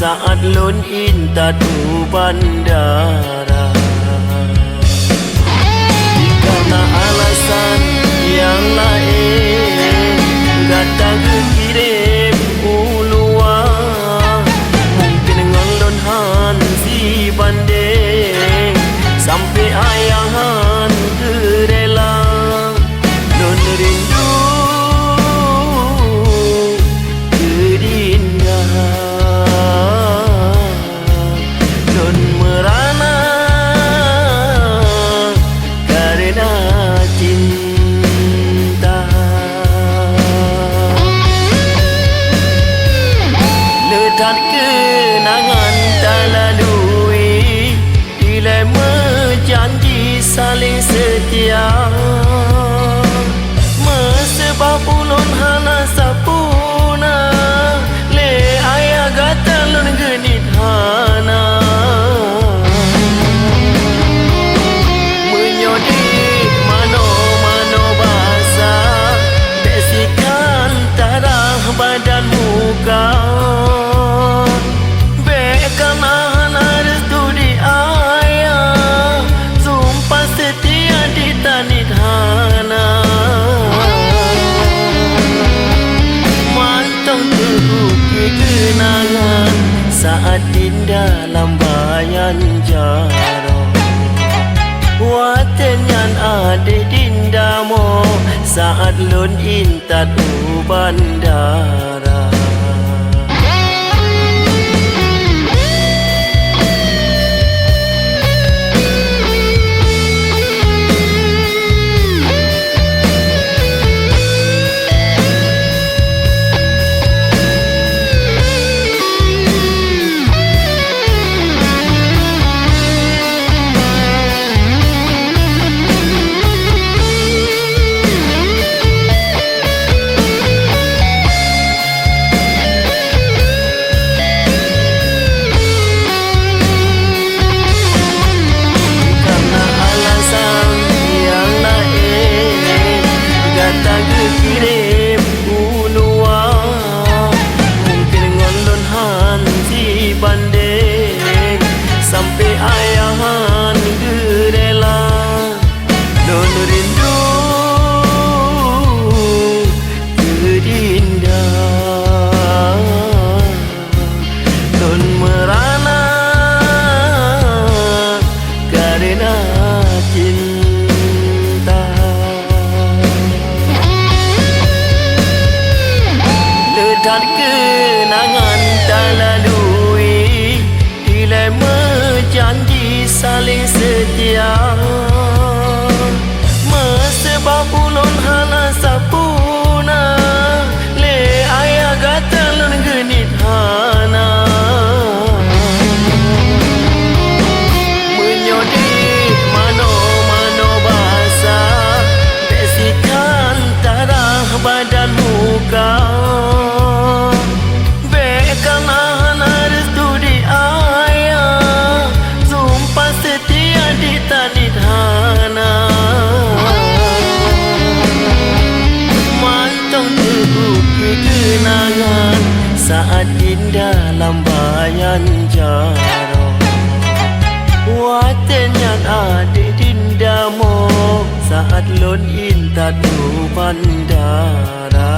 saat lun intadu bandara. Karena alasan yang lain gata kirim uluan, mungkin ngalon han si bandeng sampai ayahan gerela. Lun rindu dan kenangan tak lalui, dilema janji saling setia. Mesebab ulun hana sapuna, le ayah gata lun genit hana. Menyodik mano-mano bahasa, besikan tarah badan muka. Kenangan saat indah lambayan jarong, waten yang ada dindamo saat lun intadu bandara. Kirim uluan, mungkin ngalon han si bandeng sampai ayahan gerela. Lun rindu gedindah, lun merana karena cinta. Dan kenangan tak lalui, dilema janji saling setia. Mesebab ulun hana sapuna, le ayah gata lun genit hana. Menyodik mano-mano bahasa, besikan tarah badan muka. Kenangan saat indah lambayan jarong, waten yang ada dindamo saat lun intadu bandara.